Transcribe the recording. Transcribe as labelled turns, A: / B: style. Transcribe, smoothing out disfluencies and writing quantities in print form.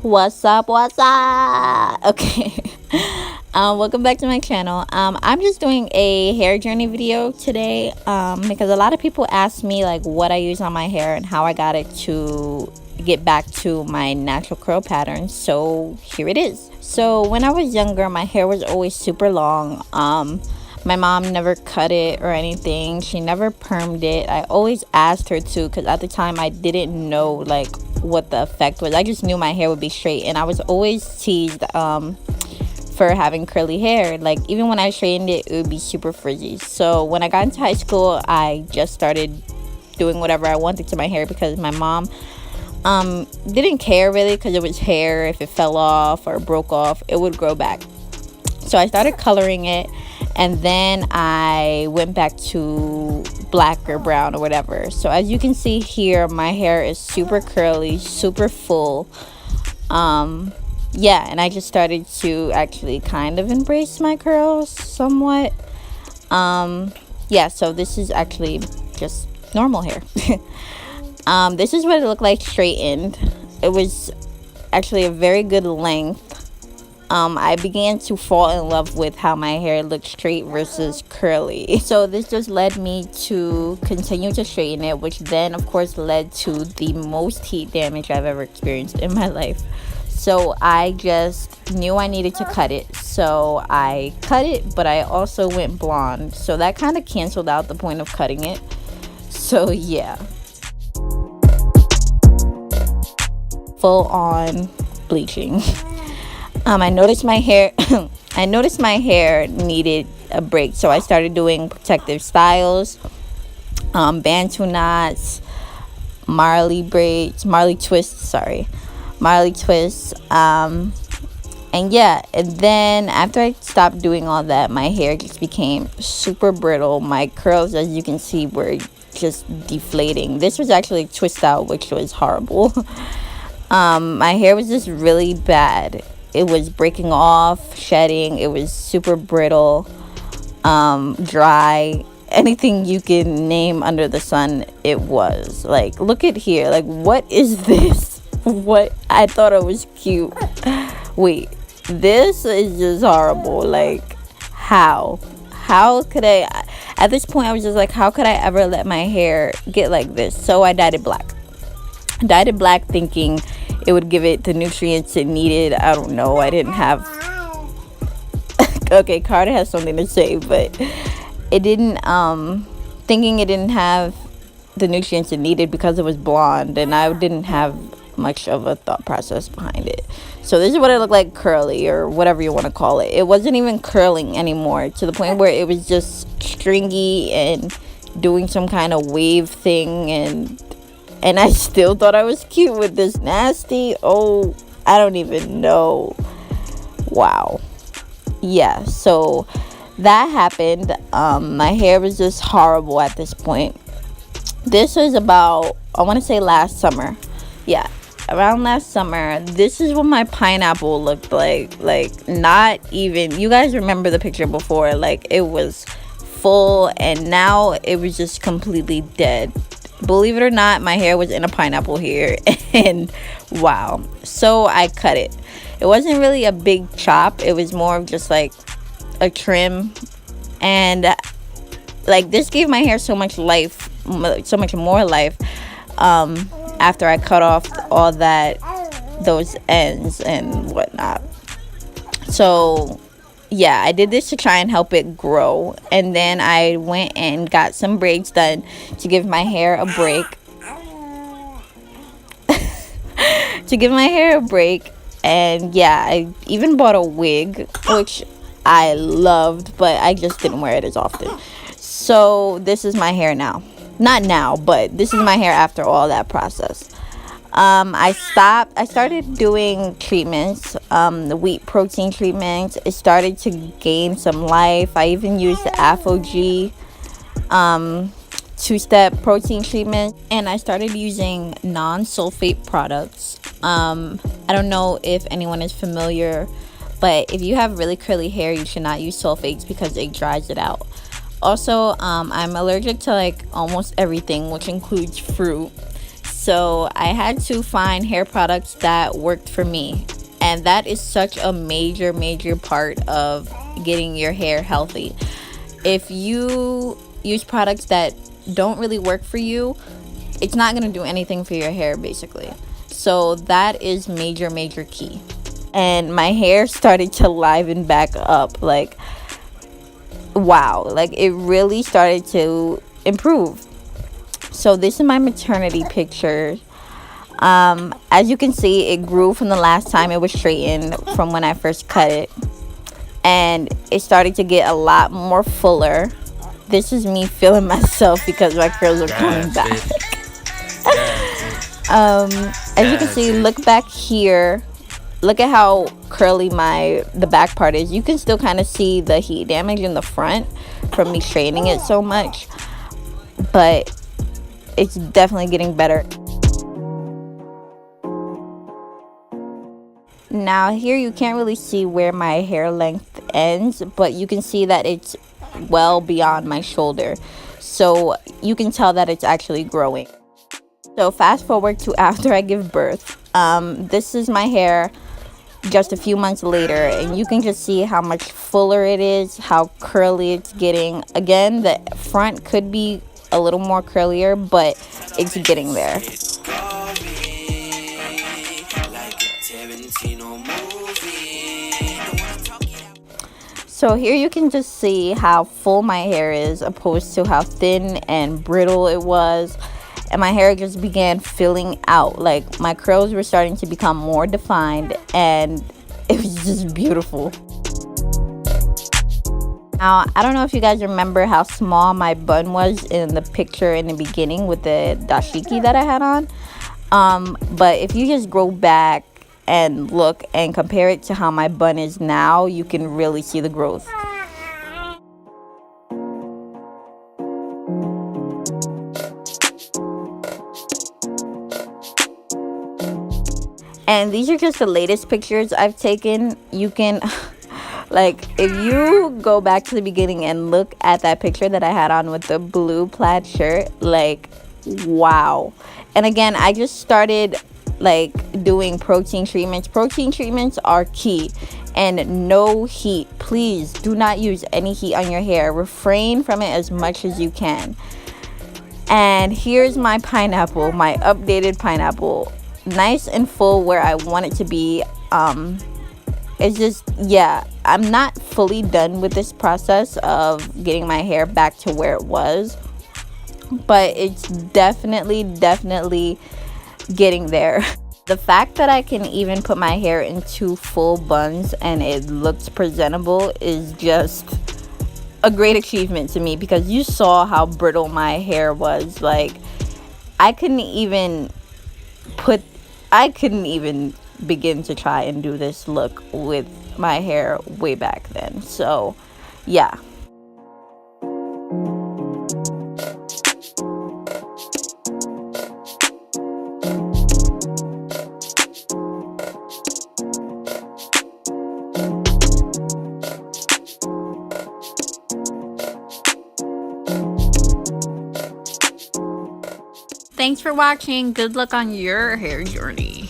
A: What's up? What's up? Okay. Welcome back to my channel. I'm just doing a hair journey video today because a lot of people ask me like what I use on my hair and how I got it to get back to my natural curl pattern. So here it is. So when I was younger, my hair was always super long. My mom never cut it or anything. She never permed it. I always asked her to because at the time I didn't know like what the effect was. I just knew my hair would be straight, and I was always teased for having curly hair. Like even when I straightened it, it would be super frizzy. So when I got into high school, I just started doing whatever I wanted to my hair because my mom didn't care really, because it was hair. If it fell off or broke off, it would grow back. So I started coloring it, and then I went back to black or brown or whatever. So as you can see here, my hair is super curly, super full. Yeah, and I just started to actually kind of embrace my curls somewhat. Yeah, so this is actually just normal hair. This is what it looked like straightened. It was actually a very good length. I began to fall in love with how my hair looked straight versus curly. So this just led me to continue to straighten it, which then of course led to the most heat damage I've ever experienced in my life. So I just knew I needed to cut it. So I cut it, but I also went blonde. So that kind of canceled out the point of cutting it. So yeah. Full on bleaching. I noticed my hair needed a break, so I started doing protective styles, bantu knots, Marley twists, and yeah, and then after I stopped doing all that, my hair just became super brittle. My curls, as you can see, were just deflating. This was actually a twist out, which was horrible. My hair was just really bad. It was breaking off, shedding. It was super brittle, dry. Anything you can name under the sun, it was. Like, look at here. Like, what is this? What? I thought it was cute. Wait, this is just horrible. Like, how? How could I? At this point, I was just like, how could I ever let my hair get like this? So I dyed it black. Dyed it black thinking it would give it the nutrients it needed. I don't know. I didn't have... Okay, Carter has something to say, but it didn't... Thinking it didn't have the nutrients it needed because it was blonde, and I didn't have much of a thought process behind it. So this is what it looked like curly, or whatever you want to call it. It wasn't even curling anymore, to the point where it was just stringy and doing some kind of wave thing, and I still thought I was cute with this nasty, oh, I don't even know. Wow. Yeah, so that happened. My hair was just horrible at this point. This was about, I want to say last summer. Yeah, around last summer. This is what my pineapple looked like. Like, not even, you guys remember the picture before. Like, it was full, and now it was just completely dead. Believe it or not, my hair was in a pineapple here, and wow. So I cut it. It wasn't really a big chop. It was more of just like a trim, and like this gave my hair so much life, so much more life, after I cut off all those ends and whatnot. So yeah, I did this to try and help it grow, and then I went and got some braids done to give my hair a break. And yeah, I even bought a wig, which I loved, but I just didn't wear it as often. So this is my hair now. Not now, but this is my hair after all that process. I started doing treatments, the wheat protein treatments. It started to gain some life. I even used the Afro-G two-step protein treatment, and I started using non-sulfate products. I don't know if anyone is familiar, but if you have really curly hair, you should not use sulfates because it dries it out. Also, I'm allergic to like almost everything, which includes fruit. So I had to find hair products that worked for me, and that is such a major part of getting your hair healthy. If you use products that don't really work for you, it's not going to do anything for your hair basically. So that is major key. And my hair started to liven back up, like wow, like it really started to improve. So this is my maternity picture. As you can see, it grew from the last time it was straightened, from when I first cut it, and it started to get a lot more fuller. This is me feeling myself because my curls are coming back. As you can see, look back here, look at how curly the back part is. You can still kind of see the heat damage in the front from me straightening it so much, but it's definitely getting better. Now here you can't really see where my hair length ends, but you can see that it's well beyond my shoulder, so you can tell that it's actually growing. So fast forward to after I give birth. This is my hair just a few months later, and you can just see how much fuller it is, how curly it's getting. Again, the front could be a little more curlier, but it's getting there. So here you can just see how full my hair is opposed to how thin and brittle it was. And my hair just began filling out. Like, my curls were starting to become more defined, and it was just beautiful. Now, I don't know if you guys remember how small my bun was in the picture in the beginning with the dashiki that I had on. But if you just go back and look and compare it to how my bun is now, you can really see the growth. And these are just the latest pictures I've taken. You can like, if you go back to the beginning and look at that picture that I had on with the blue plaid shirt, like wow. And again, I just started like doing protein treatments. Protein treatments are key, and no heat. Please do not use any heat on your hair. Refrain from it as much as you can. And here's my pineapple, my updated pineapple, nice and full where I want it to be. It's just, yeah, I'm not fully done with this process of getting my hair back to where it was, but it's definitely getting there. The fact that I can even put my hair in 2 full buns and it looks presentable is just a great achievement to me, because you saw how brittle my hair was. Like, I couldn't even begin to try and do this look with my hair way back then. So yeah. Thanks for watching. Good luck on your hair journey.